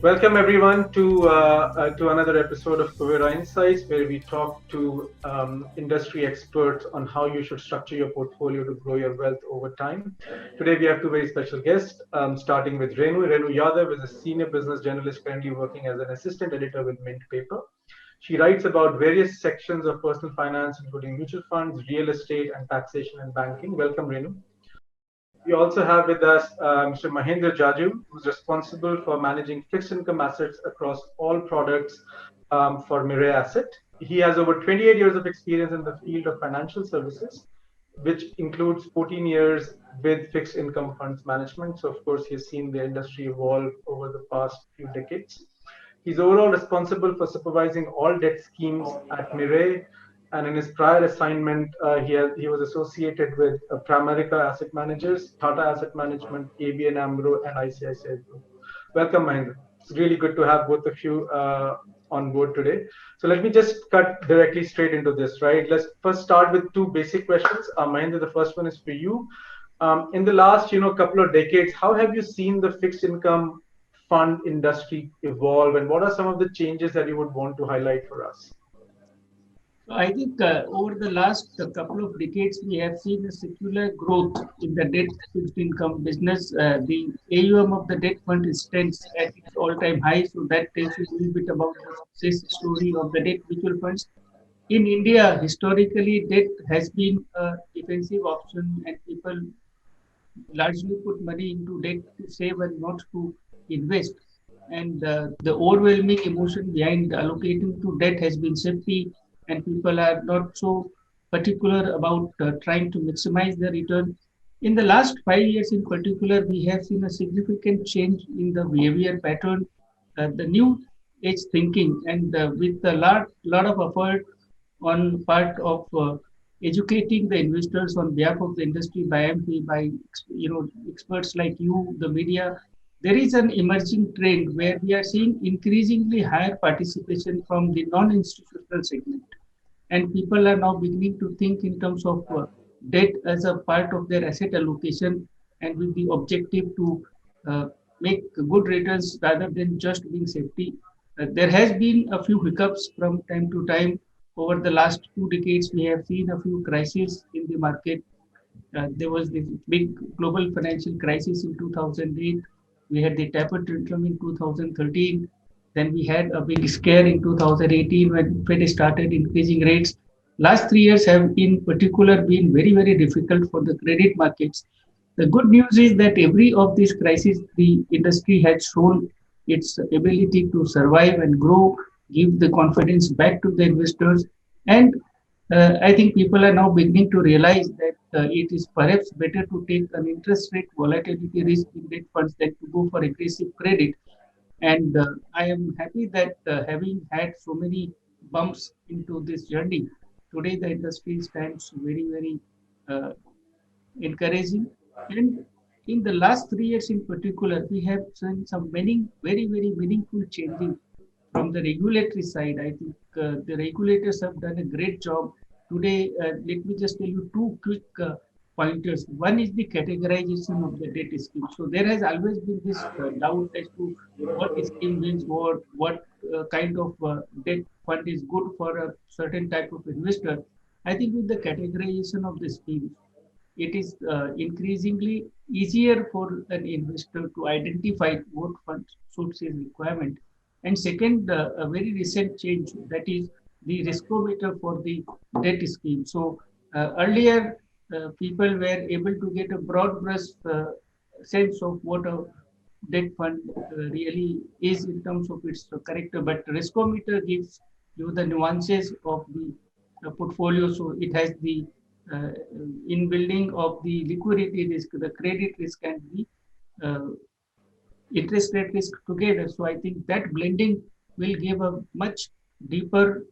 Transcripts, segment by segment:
Welcome everyone to another episode of Kuvera Insights, where we talk to industry experts on how you should structure your portfolio to grow your wealth over time. Today we have two very special guests, starting with Renu. Renu Yadav is a senior business journalist currently working as an assistant editor with Mint Paper. She writes about various sections of personal finance, including mutual funds, real estate, and taxation and banking. Welcome, Renu. We also have with us Mr. Mahendra Jaju, who's responsible for managing fixed income assets across all products for Mirae Asset. He has over 28 years of experience in the field of financial services, which includes 14 years with fixed income funds management. So, of course, he's seen the industry evolve over the past few decades. He's overall responsible for supervising all debt schemes at Mirae, and in his prior assignment, he was associated with Pramerica Asset Managers, Tata Asset Management, ABN AMRO, and ICICI Group. Welcome, Mahendra. It's really good to have both of you on board today. So let me just cut directly straight into this, right? Let's first start with two basic questions. Mahendra, the first one is for you. In the last, couple of decades, how have you seen the fixed income fund industry evolve, and what are some of the changes that you would want to highlight for us? I think over the last couple of decades, we have seen a secular growth in the debt fixed income business. The AUM of the debt fund stands at its all-time high, so that tells you a little bit about the success story of the debt mutual funds. In India, historically, debt has been a defensive option, and people largely put money into debt to save and not to invest. And the overwhelming emotion behind allocating to debt has been safety, and people are not so particular about trying to maximize the return. In the last 5 years, in particular, we have seen a significant change in the behavior pattern, the new age thinking, and with a lot of effort on part of educating the investors on behalf of the industry by MP, by experts like you, the media. There is an emerging trend where we are seeing increasingly higher participation from the non-institutional segment, and people are now beginning to think in terms of debt as a part of their asset allocation, and with the objective to uh, make good returns rather than just being safety. There has been a few hiccups from time to time. Over the last 2 decades, we have seen a few crises in the market. There was this big global financial crisis in 2008. We had the taper tantrum in 2013. Then we had a big scare in 2018 when Fed started increasing rates. Last 3 years have in particular been very, very difficult for the credit markets. The good news is that every of these crises, the industry has shown its ability to survive and grow, give the confidence back to the investors, and I think people are now beginning to realize that it is perhaps better to take an interest rate volatility risk in debt funds than to go for aggressive credit. And I am happy that having had so many bumps into this journey, today the industry stands very, very uh, encouraging. And in the last 3 years in particular, we have seen some many very, very meaningful changes from the regulatory side. I think the regulators have done a great job. Today, let me just tell you two quick pointers. One is the categorization of the debt scheme. So there has always been this doubt as to what scheme means what kind of debt fund is good for a certain type of investor. I think with the categorization of the schemes, it is increasingly easier for an investor to identify what fund suits his requirement. And second, a very recent change, that is the riskometer for the debt scheme. So earlier, people were able to get a broad brush sense of what a debt fund really is in terms of its character, but riskometer gives you the nuances of the portfolio. So it has the uh, in building of the liquidity risk, the credit risk, and the uh, interest rate risk together. So I think that blending will give a much deeper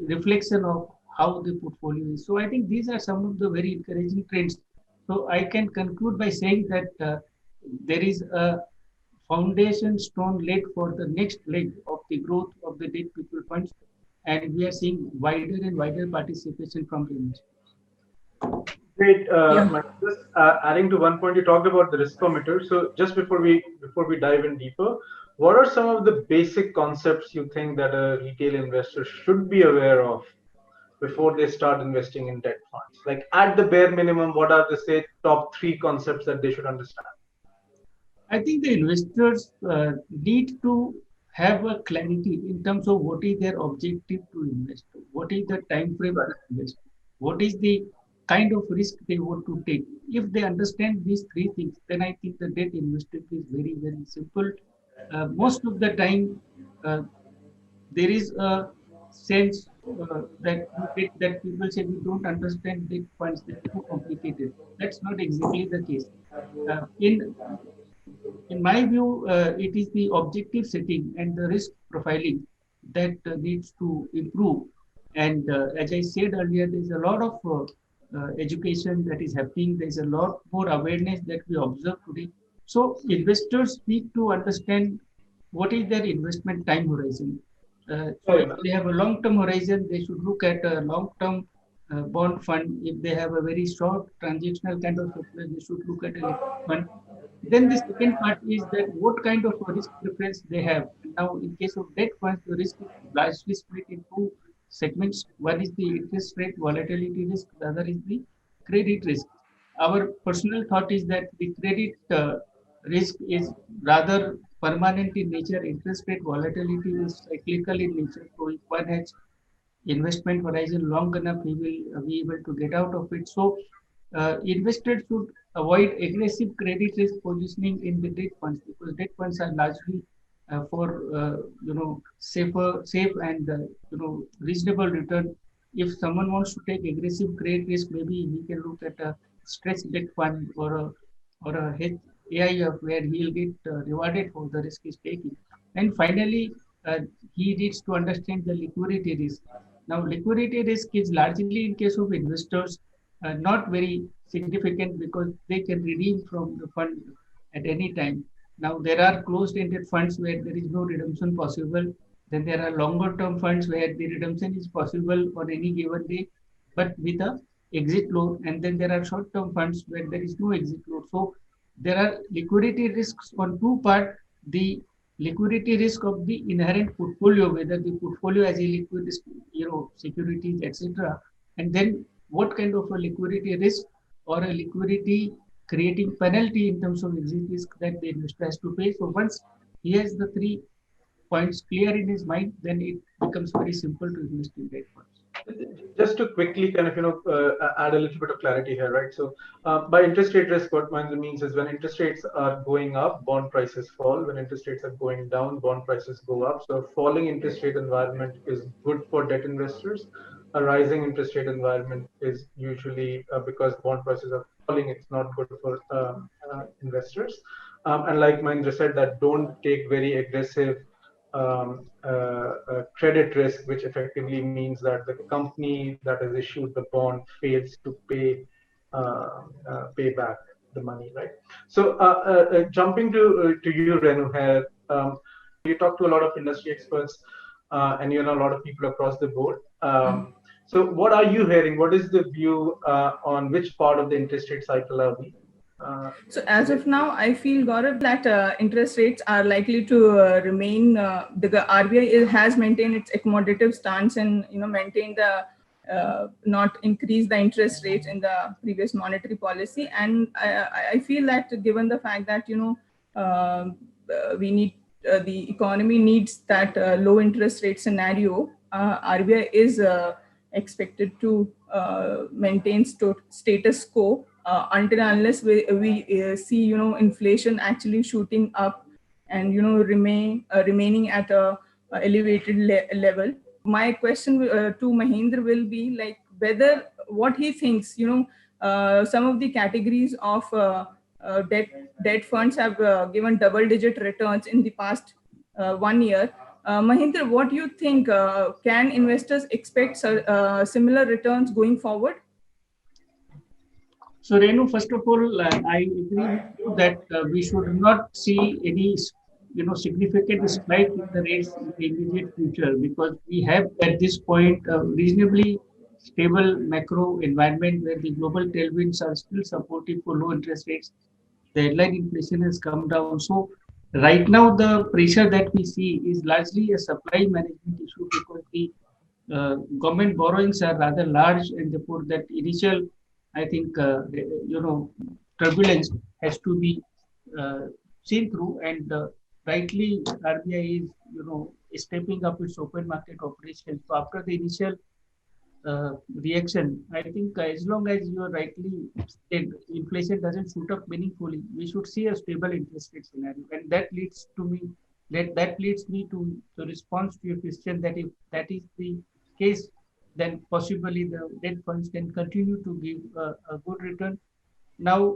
reflection of how the portfolio is. So I think these are some of the very encouraging trends. So I can conclude by saying that there is a foundation stone laid for the next leg of the growth of the debt mutual funds, and we are seeing wider and wider participation from the industry. Great, Yeah, Just adding to one point, you talked about the riskometer. So just before we dive in deeper, what are some of the basic concepts you think that a retail investor should be aware of before they start investing in debt funds? Like at the bare minimum, what are the say top three concepts that they should understand? I think the investors need to have a clarity in terms of what is their objective to invest, what is the time frame to Right. invest, what is the kind of risk they want to take. If they understand these three things, then I think the debt investing is very, very simple. Most of the time, uh, there is a sense that you get that people say we don't understand debt funds, they're too complicated. That's not exactly the case. In my view, it is the objective setting and the risk profiling that needs to improve. And as I said earlier, there's a lot of education that is happening. There's a lot more awareness that we observe today. So investors need to understand what is their investment time horizon. So Fair if enough. they have a long-term horizon, they should look at a long-term bond fund. If they have a very short transactional kind of approach, they should look at a liquid fund. Then the second part is that what kind of a risk preference they have. Now, in case of debt funds, the risk is largely split into two segments. One is the interest rate volatility risk, the other is the credit risk. Our personal thought is that the credit risk is rather permanent in nature. Interest rate volatility is cyclical in nature. So if one has investment horizon long enough, he will be able to get out of it. So investors should avoid aggressive credit risk positioning in the debt funds because debt funds are largely for safe and reasonable return. If someone wants to take aggressive credit risk, maybe he can look at a stressed debt fund or a AIF where he'll get rewarded for the risk he's taking. And finally, he needs to understand the liquidity risk. Now, liquidity risk is largely in case of investors not very significant because they can redeem from the fund at any time. Now, there are closed-ended funds where there is no redemption possible. Then there are longer-term funds where the redemption is possible on any given day, but with a exit load. And then there are short-term funds where there is no exit load. So there are liquidity risks on two parts. The liquidity risk of the inherent portfolio, whether the portfolio has a liquid, securities, etc. And then what kind of a liquidity risk or a liquidity creating penalty in terms of exit risk that the investor has to pay. So once he has the three points clear in his mind, then it becomes very simple to invest in debt funds. Just to quickly kind of add a little bit of clarity here, right? So by interest rate risk, what Mahendra means is when interest rates are going up, bond prices fall. When interest rates are going down, bond prices go up. So a falling interest rate environment is good for debt investors. A rising interest rate environment is usually because bond prices are falling, it's not good for investors. And like Mahendra said, that don't take very aggressive credit risk, which effectively means that the company that has issued the bond fails to pay back the money, right? So jumping to you, Renu, here, you talk to a lot of industry experts, and you know a lot of people across the board. So what are you hearing? What is the view on which part of the interest rate cycle are we? So as Today? of now, I feel, Gaurav, that interest rates are likely to remain. The RBI has maintained its accommodative stance and maintained the not increase the interest rates in the previous monetary policy. And I feel that given the fact that we need the economy needs that low interest rate scenario, RBI is expected to maintain status quo until unless we see inflation actually shooting up and remaining at a elevated level. My question to Mahendra will be like whether what he thinks, some of the categories of debt funds have given double digit returns in the past 1 year. Mahendra, what do you think? Can investors expect similar returns going forward? So, Renu, first of all, I agree with you that we should not see any, significant spike in the rates in the immediate future because we have at this point a reasonably stable macro environment where the global tailwinds are still supportive for low interest rates. The headline inflation has come down. So, Right now, the pressure that we see is largely a supply management issue because the government borrowings are rather large, and therefore that initial, I think, turbulence has to be uh, seen through. And rightly, RBI is, stepping up its open market operations. So after the initial reaction, I think as long as you are rightly said, inflation doesn't shoot up meaningfully, we should see a stable interest rate scenario. And that leads me to the response to your question that if that is the case, then possibly the debt funds can continue to give a good return. Now,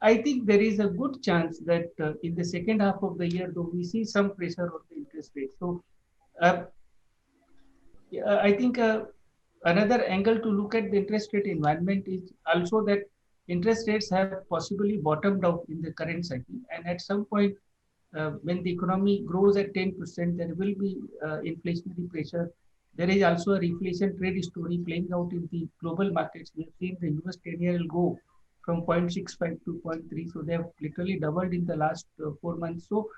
I think there is a good chance that in the second half of the year, though we see some pressure on the interest rate. So uh, yeah, I think another angle to look at the interest rate environment is also that interest rates have possibly bottomed out in the current cycle. And at some point, when the economy grows at 10%, there will be inflationary pressure. There is also a reflation trade story playing out in the global markets. We have seen the US 10-year will go from 0.65 to 0.3. So they have literally doubled in the last 4 months. So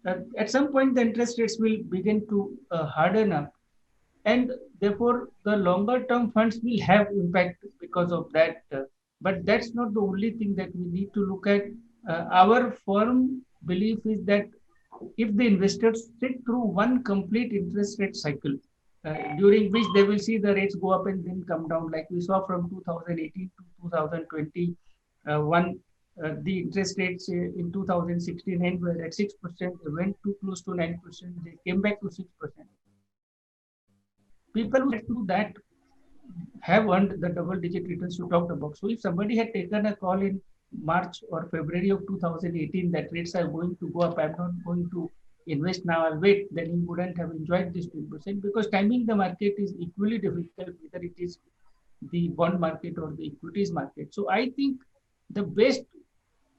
at some point, the interest rates will begin to harden up, and therefore the longer term funds will have impact because of that, but that's not the only thing that we need to look at. Our firm belief is that if the investors sit through one complete interest rate cycle, during which they will see the rates go up and then come down, like we saw from 2018 to 2020, one the interest rates in 2016 and were at 6%, they went to close to 9%, they came back to 6%. People who get through that have earned the double digit returns you talked about. So if somebody had taken a call in March or February of 2018 that rates are going to go up, I'm not going to invest now, I'll wait, then he wouldn't have enjoyed this 10% because timing the market is equally difficult, whether it is the bond market or the equities market. So I think the best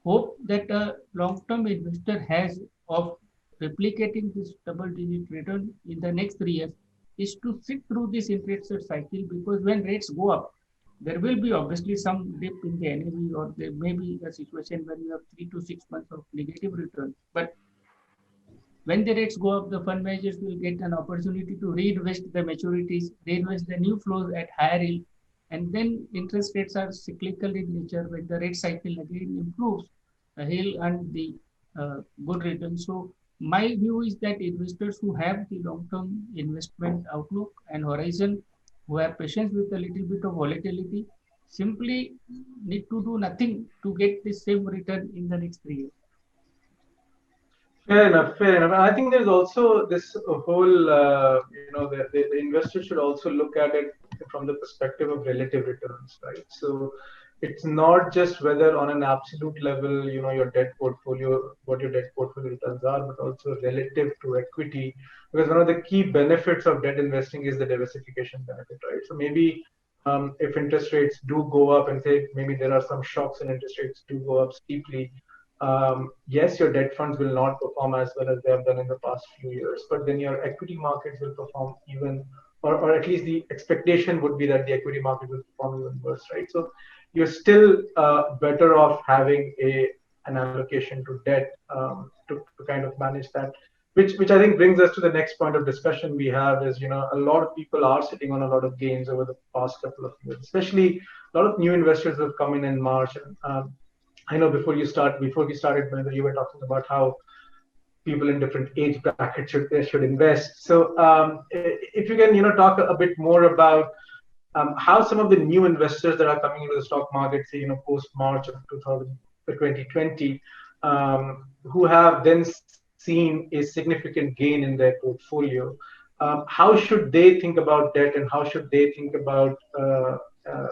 hope that a long-term investor has of replicating this double-digit return in the next 3 years is to sit through this interest rate cycle, because when rates go up, there will be obviously some dip in the NAV, or there may be a situation where you have 3 to 6 months of negative return. But when the rates go up, the fund managers will get an opportunity to reinvest the maturities, reinvest the new flows at higher yield, and then interest rates are cyclical in nature. When the rate cycle again improves, he'll earn the good return. So my view is that investors who have the long-term investment outlook and horizon, who have patience with a little bit of volatility, simply need to do nothing to get the same return in the next 3 years. Fair enough, fair enough. And I think there's also this whole, the investor should also look at it from the perspective of relative returns, right? So it's not just whether on an absolute level, your debt portfolio, what your debt portfolio returns are, but also relative to equity. Because one of the key benefits of debt investing is the diversification benefit, right? So maybe if interest rates do go up, and say maybe there are some shocks and interest rates do go up steeply, yes, your debt funds will not perform as well as they have done in the past few years, but then your equity markets will perform even, or at least the expectation would be that the equity market will perform even worse, right? So you're still better off having an allocation to debt to kind of manage that. Which I think brings us to the next point of discussion we have is, a lot of people are sitting on a lot of gains over the past couple of years, especially a lot of new investors have come in March. And I know before we started, you were talking about how people in different age brackets should invest. So if you can, talk a bit more about how some of the new investors that are coming into the stock market, say, post March of 2020, who have then seen a significant gain in their portfolio, how should they think about debt, and how should they think about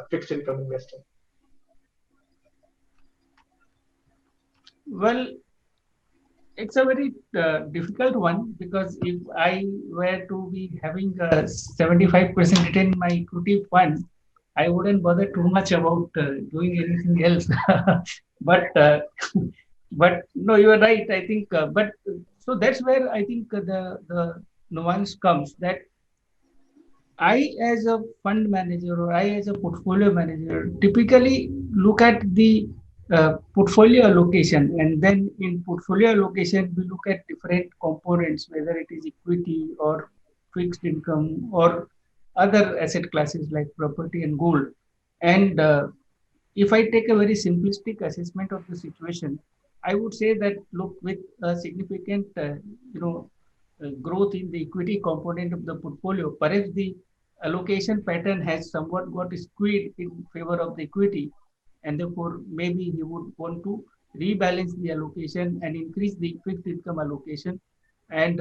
fixed income investing? Well, it's a very difficult one, because if I were to be having a 75% return in my equity fund, I wouldn't bother too much about doing anything else. but but no, you are right. I think, but so that's where I think the nuance comes, that I, as a fund manager, or I, as a portfolio manager, typically look at the portfolio allocation, and then in portfolio allocation we look at different components, whether it is equity or fixed income or other asset classes like property and gold. And if I take a very simplistic assessment of the situation, I would say that look, with a significant growth in the equity component of the portfolio, perhaps the allocation pattern has somewhat got skewed in favor of the equity, and therefore maybe he would want to rebalance the allocation and increase the fixed income allocation. And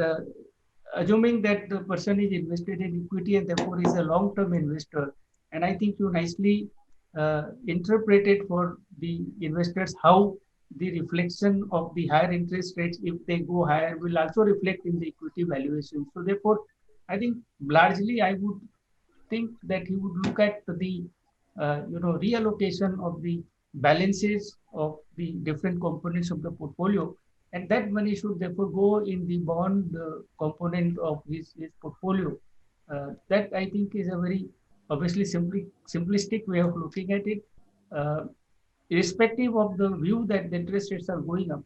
assuming that the person is invested in equity and therefore is a long-term investor, and I think you nicely interpreted for the investors how the reflection of the higher interest rates, if they go higher, will also reflect in the equity valuation. So therefore, I think largely I would think that he would look at the reallocation of the balances of the different components of the portfolio, and that money should therefore go in the bond component of his portfolio. That I think is a very obviously simplistic way of looking at it. Irrespective of the view that the interest rates are going up,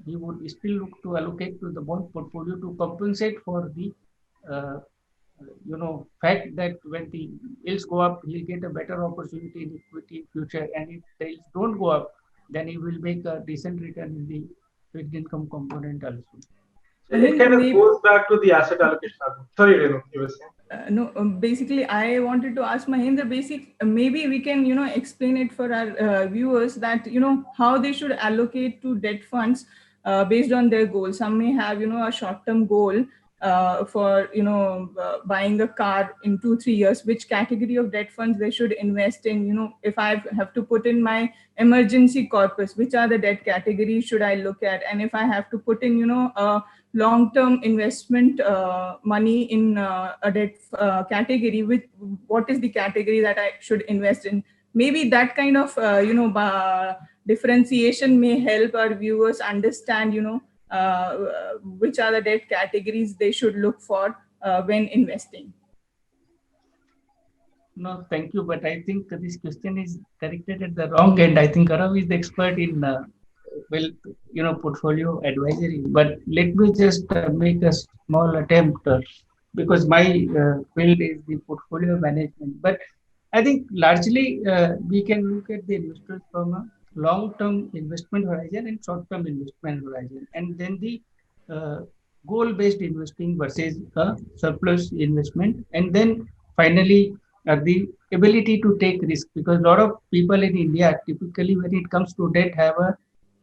he would still look to allocate to the bond portfolio to compensate for the uh, fact that when the yields go up, he'll get a better opportunity in equity in future, and if the yields don't go up, then he will make a decent return in the fixed income component also. So it kind of goes back to the asset allocation. Sorry, Renu, you were saying. No, basically, I wanted to ask Mahendra, maybe we can, explain it for our viewers that, how they should allocate to debt funds based on their goals. Some may have, a short-term goal for, buying a car in 2-3 years, which category of debt funds they should invest in. If I have to put in my emergency corpus, which are the debt categories should I look at? And if I have to put in, long-term investment money in a debt category, what is the category that I should invest in? Maybe that kind of differentiation may help our viewers understand which are the debt categories they should look for when investing. No, thank you, but I think this question is directed at the wrong end. I think Arav is the expert in portfolio advisory, but let me just make a small attempt because my field is the portfolio management. But I think largely we can look at the investors from a long-term investment horizon and short-term investment horizon, and then the goal-based investing versus a surplus investment, and then finally the ability to take risk, because a lot of people in India typically when it comes to debt have a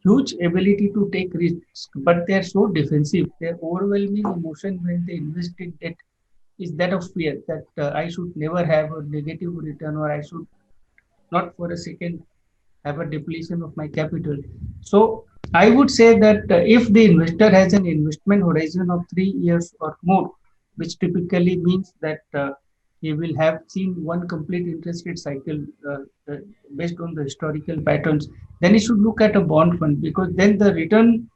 huge ability to take risks, but they are so defensive. Their overwhelming emotion when they invest in debt is that of fear that I should never have a negative return, or I should not for a second have a depletion of my capital. So I would say that if the investor has an investment horizon of 3 years or more, which typically means that he will have seen one complete interest rate cycle based on the historical patterns, then he should look at a bond fund, because then the return,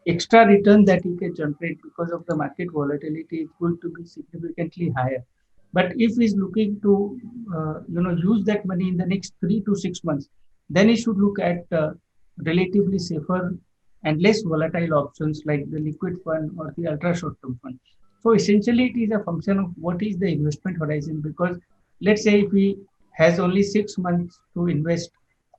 extra return that he can generate because of the market volatility is going to be significantly higher. But if he's looking to use that money in the next 3 to 6 months, then he should look at relatively safer and less volatile options like the liquid fund or the ultra short term fund. So essentially, it is a function of what is the investment horizon. Because let's say if he has only 6 months to invest,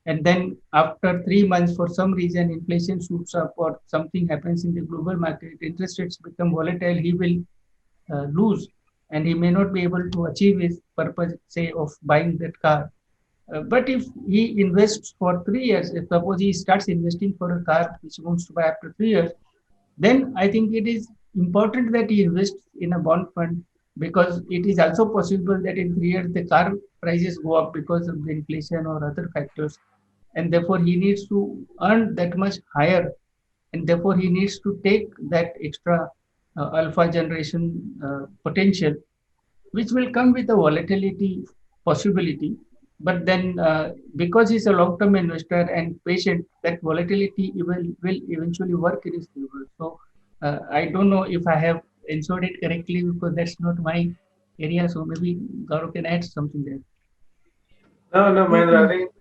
and then after 3 months, for some reason, inflation shoots up or something happens in the global market, interest rates become volatile, he will lose, and he may not be able to achieve his purpose, say, of buying that car. But if he invests for 3 years, if suppose he starts investing for a car which he wants to buy after 3 years, then I think it is important that he invests in a bond fund, because it is also possible that in 3 years the car prices go up because of the inflation or other factors, and therefore he needs to earn that much higher, and therefore he needs to take that extra alpha generation potential, which will come with a volatility possibility. But then, because he's a long-term investor and patient, that volatility will eventually work in his favor. So, I don't know if I have answered it correctly, because that's not my area. So maybe Gaurav can add something there. No, Mahendra, I think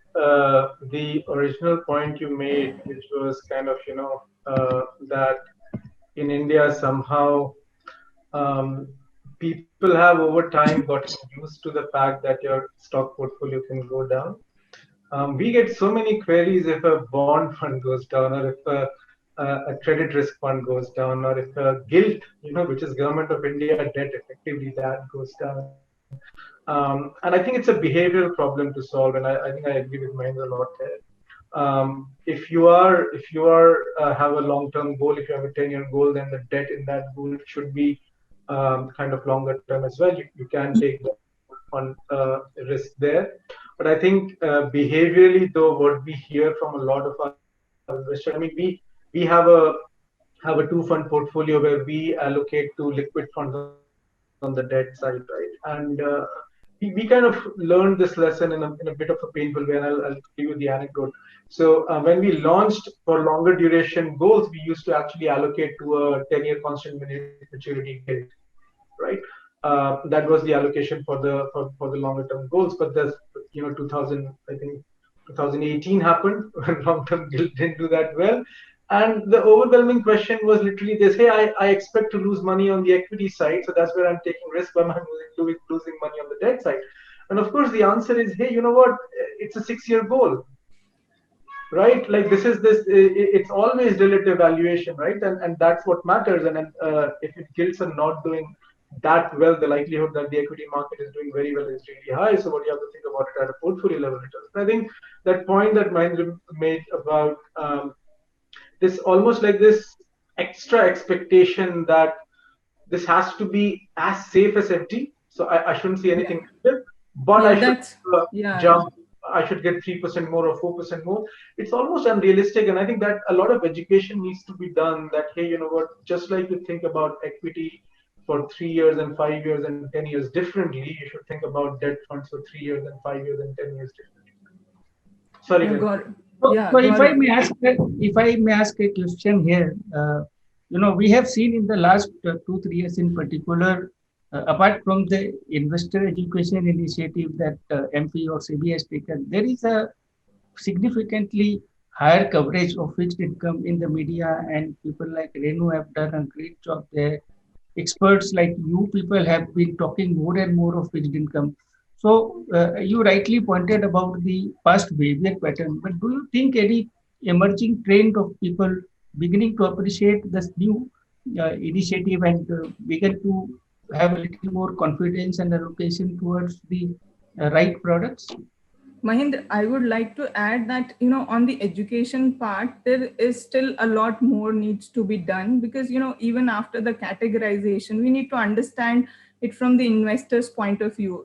the original point you made, which was kind of, that in India somehow people have over time gotten used to the fact that your stock portfolio can go down. We get so many queries if a bond fund goes down, or if a credit risk fund goes down, or if a gilt, which is Government of India debt, effectively that goes down. And I think it's a behavioral problem to solve, and I think I agree with Mahendra a lot there. If you have a long-term goal, if you have a 10-year goal, then the debt in that goal should be kind of longer term as well. You can take on risk there. But I think behaviorally, though, what we hear from a lot of our investors, we have a two-fund portfolio where we allocate to liquid funds on the debt side, right? And we kind of learned this lesson in a bit of a painful way, and I'll give you the anecdote. So when we launched for longer duration goals, we used to actually allocate to a 10-year constant maturity gilt, right? That was the allocation for the longer term goals. But there's 2018 happened when long term gilt didn't do that well. And the overwhelming question was literally this: hey, I expect to lose money on the equity side, so that's where I'm taking risk. But I'm losing money on the debt side. And of course, the answer is, hey, you know what? It's a 6-year goal, right? Like it's always relative valuation, right? And that's what matters. And if gilts are not doing that well, the likelihood that the equity market is doing very well is really high. So what you have to think about it at a portfolio level returns. I think that point that Mahendra made about this almost like this extra expectation that this has to be as safe as FD. So I shouldn't see anything negative, but I should jump. I should get 3% more or 4% more. It's almost unrealistic, and I think that a lot of education needs to be done. That, hey, you know what? Just like you think about equity for 3 years and 5 years and 10 years differently, you should think about debt funds for 3 years and 5 years and 10 years differently. Sorry. So if I may ask a question here, we have seen in the last 2-3 years in particular, apart from the investor education initiative that MP or SEBI has taken, there is a significantly higher coverage of fixed income in the media, and people like Renu have done a great job there. Experts like you people have been talking more and more of fixed income. So you rightly pointed about the past behavior pattern, but do you think any emerging trend of people beginning to appreciate this new initiative and begin to have a little more confidence and allocation towards the right products? Mahendra, I would like to add that, on the education part, there is still a lot more needs to be done because, even after the categorization, we need to understand it from the investor's point of view.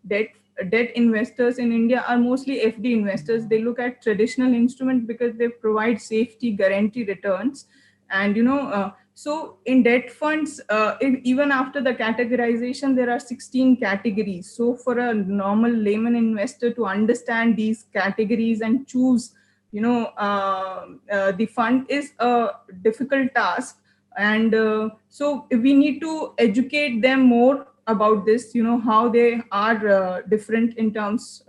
Debt investors in India are mostly FD investors. They look at traditional instruments because they provide safety, guarantee returns. And, so in debt funds, even after the categorization, there are 16 categories. So for a normal layman investor to understand these categories and choose, the fund is a difficult task. And so we need to educate them more about this, how they are different in terms,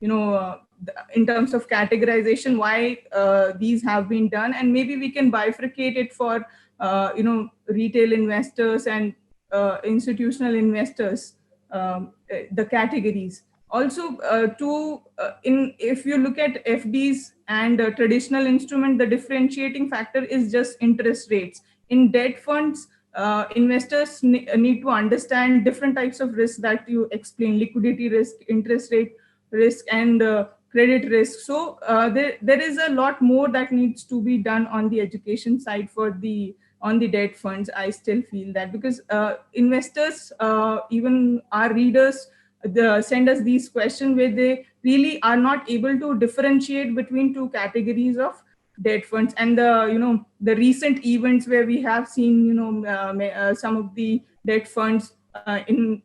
in terms of categorization, why these have been done. And maybe we can bifurcate it for, retail investors and institutional investors, the categories. Also, if you look at FDs and traditional instrument, the differentiating factor is just interest rates. In debt funds, investors need to understand different types of risks that you explain: liquidity risk, interest rate risk, and credit risk. So there is a lot more that needs to be done on the education side on the debt funds. I still feel that because investors, even our readers, send us these questions where they really are not able to differentiate between two categories of debt funds. And the recent events where we have seen some of the debt funds in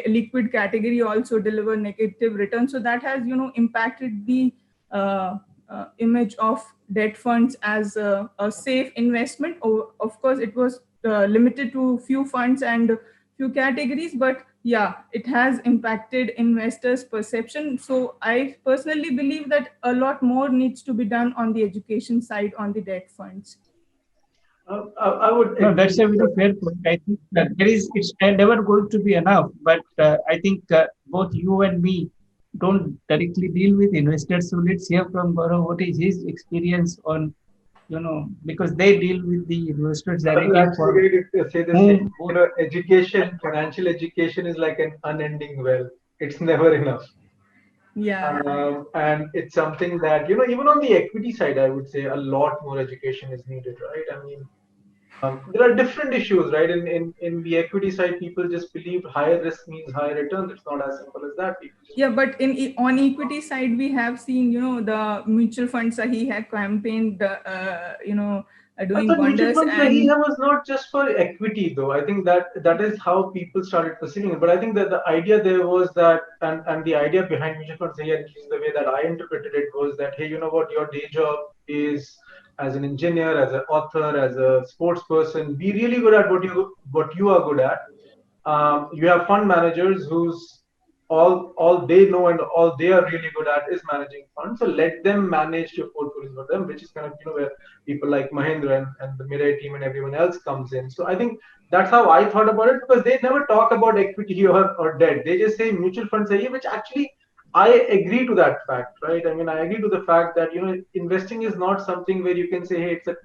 liquid category also deliver negative returns. So that has impacted the image of debt funds as a safe investment. Of course, it was limited to few funds and few categories, but yeah, it has impacted investors' perception. So I personally believe that a lot more needs to be done on the education side on the debt funds. I would No, that's agree. a very fair point. I think it's never going to be enough. But I think both you and me don't directly deal with investors. So let's hear from Gaurav what is his experience on, because they deal with the investors I was directly actually for going to say the same. whom both. Education, financial education is like an unending well. It's never enough. Yeah. And it's something that, even on the equity side, I would say a lot more education is needed, right? I mean, there are different issues, right? In the equity side, people just believe higher risk means higher returns. It's not as simple as that. People just Yeah, but on equity side, we have seen, the mutual fund Sahi had campaigned, I doing thought mutual wonders. fund And Sahiha was not just for equity, though. I think that is how people started perceiving it. But I think that the idea there was that, and the idea behind mutual fund Sahiha, at least the way that I interpreted it, was that, hey, you know what, your day job is as an engineer, as an author, as a sports person, be really good at what you are good at. You have fund managers whose all they know and all they are really good at is managing funds. So let them manage your portfolios for them, which is kind of where people like Mahendra and the Mirai team and everyone else comes in. So I think that's how I thought about it, because they never talk about equity or debt. They just say mutual funds, which actually I agree to that fact, right? I mean, I agree to the fact that investing is not something where you can say, hey, it's a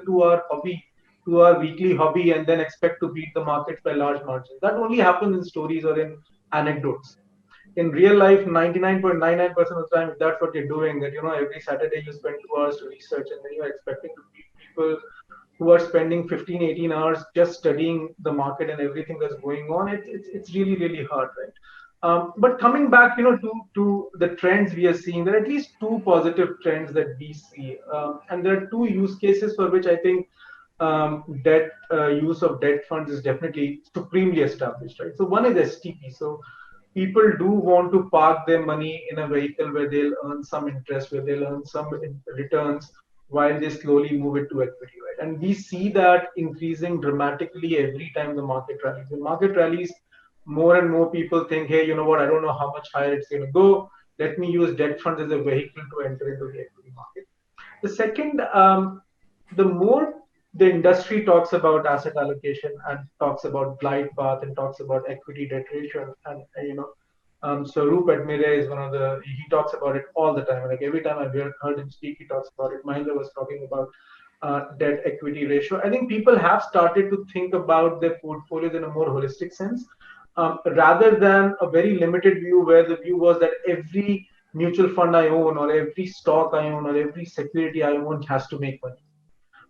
2 hour hobby to our weekly hobby and then expect to beat the markets by large margins. That only happens in stories or in anecdotes. In real life, 99.99% of the time, if that's what you're doing, that every Saturday you spend 2 hours to research and then you're expecting to beat people who are spending 15, 18 hours just studying the market and everything that's going on, it's really, really hard, right? But coming back, to the trends we are seeing, there are at least two positive trends that we see, and there are two use cases for which I think debt use of debt funds is definitely supremely established, right? So one is STP. So people do want to park their money in a vehicle where they'll earn some interest, where they'll earn some returns while they slowly move it to equity, right? And we see that increasing dramatically every time the market rallies. When market rallies, more and more people think, hey, you know what? I don't know how much higher it's going to go. Let me use debt funds as a vehicle to enter into the equity market. The second, the more the industry talks about asset allocation and talks about glide path and talks about equity debt ratio, and so Rupert Mire is one of he talks about it all the time. Like every time I've heard him speak, he talks about it. Mahendra was talking about debt equity ratio. I think people have started to think about their portfolios in a more holistic sense, rather than a very limited view where the view was that every mutual fund I own or every stock I own or every security I own has to make money.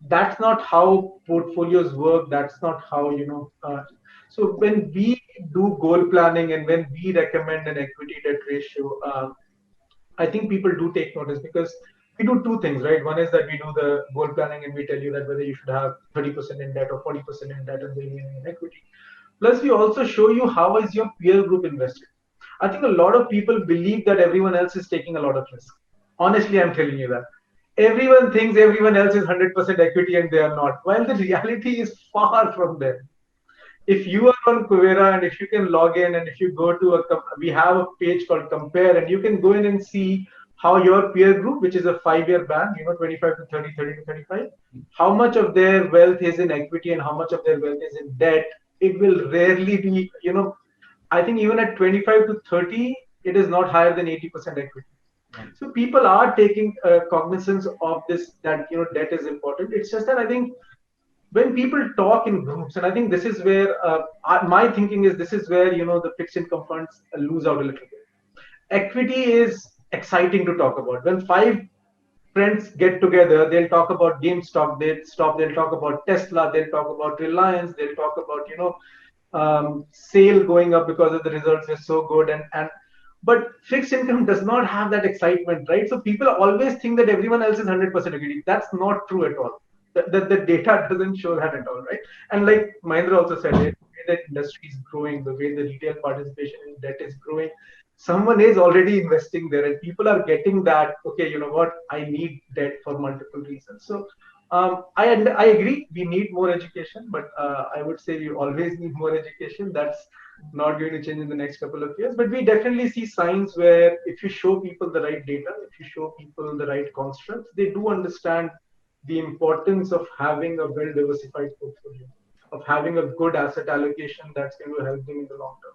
That's not how portfolios work. That's not how so when we do goal planning and when we recommend an equity debt ratio, I think people do take notice, because we do two things, right? One is that we do the goal planning and we tell you that whether you should have 30% in debt or 40% in debt and the remaining in equity. Plus, we also show you how is your peer group invested. I think a lot of people believe that everyone else is taking a lot of risk. Honestly, I'm telling you that. Everyone thinks everyone else is 100% equity and they are not, while the reality is far from them. If you are on Kuvera and if you can log in and if you go to we have a page called Compare, and you can go in and see how your peer group, which is a 5-year band, 25 to 30, 30 to 35, how much of their wealth is in equity and how much of their wealth is in debt. It will rarely be, I think even at 25 to 30, it is not higher than 80% equity. So people are taking cognizance of this, that debt is important. It's just that I think when people talk in groups, and I think this is where my thinking is, this is where the fixed income funds lose out a little bit. Equity is exciting to talk about. When five friends get together, they'll talk about GameStop, they'll talk about Tesla, they'll talk about Reliance, they'll talk about sale going up because of the results are so good, and but fixed income does not have that excitement, right? So people always think that everyone else is 100% equity. That's not true at all. The data doesn't show that at all, right? And like Mahendra also said, the way that industry is growing, the way the retail participation in debt is growing, someone is already investing there, and people are getting that, okay, you know what, I need debt for multiple reasons. So I agree, we need more education, but I would say we always need more education. That's not going to change in the next couple of years. But we definitely see signs where if you show people the right data, if you show people the right constructs, they do understand the importance of having a well-diversified portfolio, of having a good asset allocation that's going to help them in the long term.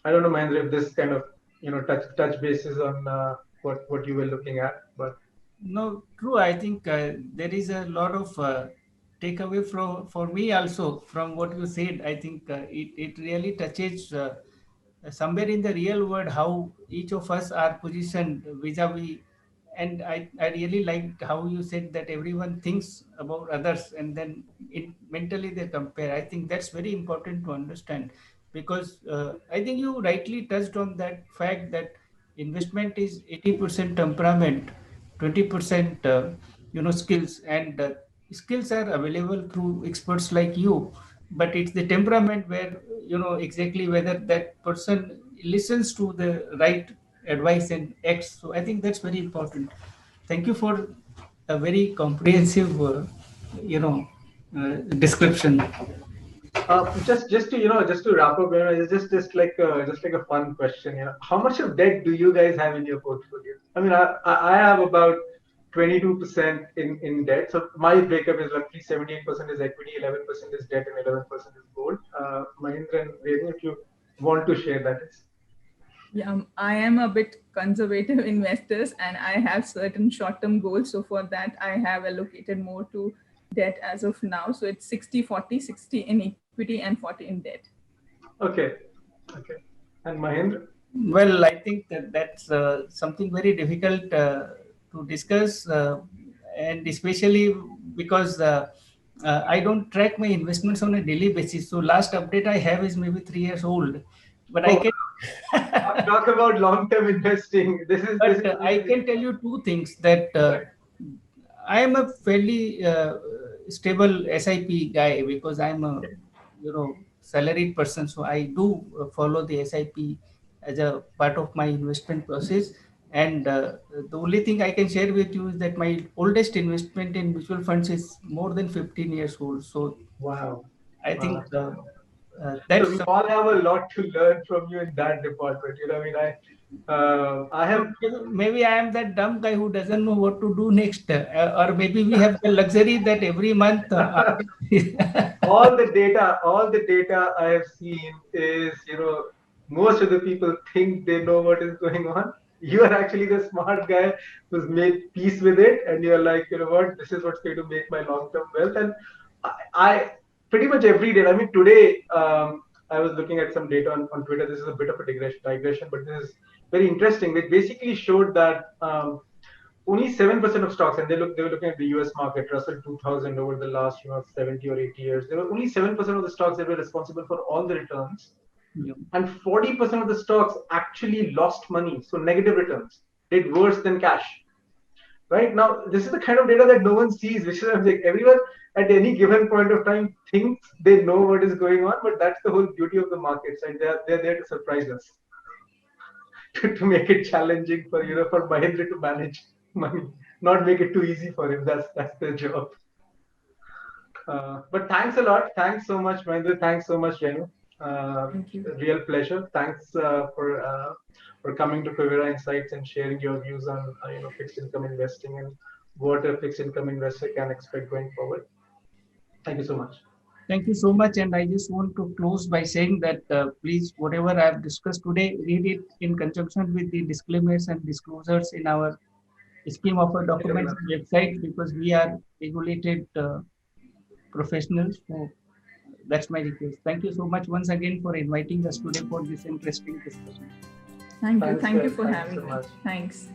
I don't know, Mahendra, if this kind of touch bases on what you were looking at, but no, true. I think there is a lot of takeaway for me also from what you said. I think it really touches somewhere in the real world how each of us are positioned vis-a-vis. And I really liked how you said that everyone thinks about others and then mentally they compare. I think that's very important to understand, because I think you rightly touched on that fact that investment is 80% temperament, 20% skills, and skills are available through experts like you, but it's the temperament where exactly whether that person listens to the right advice and acts. So I think that's very important. Thank you for a very comprehensive description. Just to wrap up, it's just like a fun question. How much of debt do you guys have in your portfolio? I mean, I have about 22% in debt. So my breakup is roughly 78% is equity, 11% is debt, and 11% is gold. Mahindra and Renu, if you want to share that. Yeah, I am a bit conservative investors and I have certain short-term goals. So for that, I have allocated more to debt as of now. So it's 60-40, 60 in equity and 40 in debt. Okay. And Mahindra? Well, I think that's something very difficult to discuss, and especially because I don't track my investments on a daily basis. So last update I have is maybe 3 years old, but I can talk about long-term investing. I can tell you two things that I am a fairly stable SIP guy because I'm a salaried person, so I do follow the SIP as a part of my investment process. And the only thing I can share with you is that my oldest investment in mutual funds is more than 15 years old. So wow, I think so that's we all have a lot to learn from you in that department. I have maybe I am that dumb guy who doesn't know what to do next, or maybe we have the luxury that every month all the data I have seen is most of the people think they know what is going on. You are actually the smart guy who's made peace with it, and you're like, what, this is what's going to make my long-term wealth. And I pretty much every day. I mean, today I was looking at some data on Twitter. This is a bit of a digression, but this is very interesting. It basically showed that only 7% of stocks, and they were looking at the US market, Russell 2000 over the last 70 or 80 years. There were only 7% of the stocks that were responsible for all the returns. Yeah. And 40% of the stocks actually lost money, so negative returns, did worse than cash. Right now, this is the kind of data that no one sees, which is like everyone at any given point of time thinks they know what is going on, but that's the whole beauty of the markets, and they're there to surprise us, to make it challenging for for Mahindra to manage money, not make it too easy for him. That's their job. But thanks a lot. Thanks so much, Mahindra. Thanks so much, Renu. Thank you. Real pleasure. Thanks for coming to Quivira Insights and sharing your views on fixed income investing and what a fixed income investor can expect going forward. Thank you so much. Thank you so much. And I just want to close by saying that please, whatever I have discussed today, read it in conjunction with the disclaimers and disclosures in our scheme of our documents website, because we are regulated professionals. So that's my request. Thank you so much once again for inviting us today for this interesting discussion. Thank you for having me. Thanks.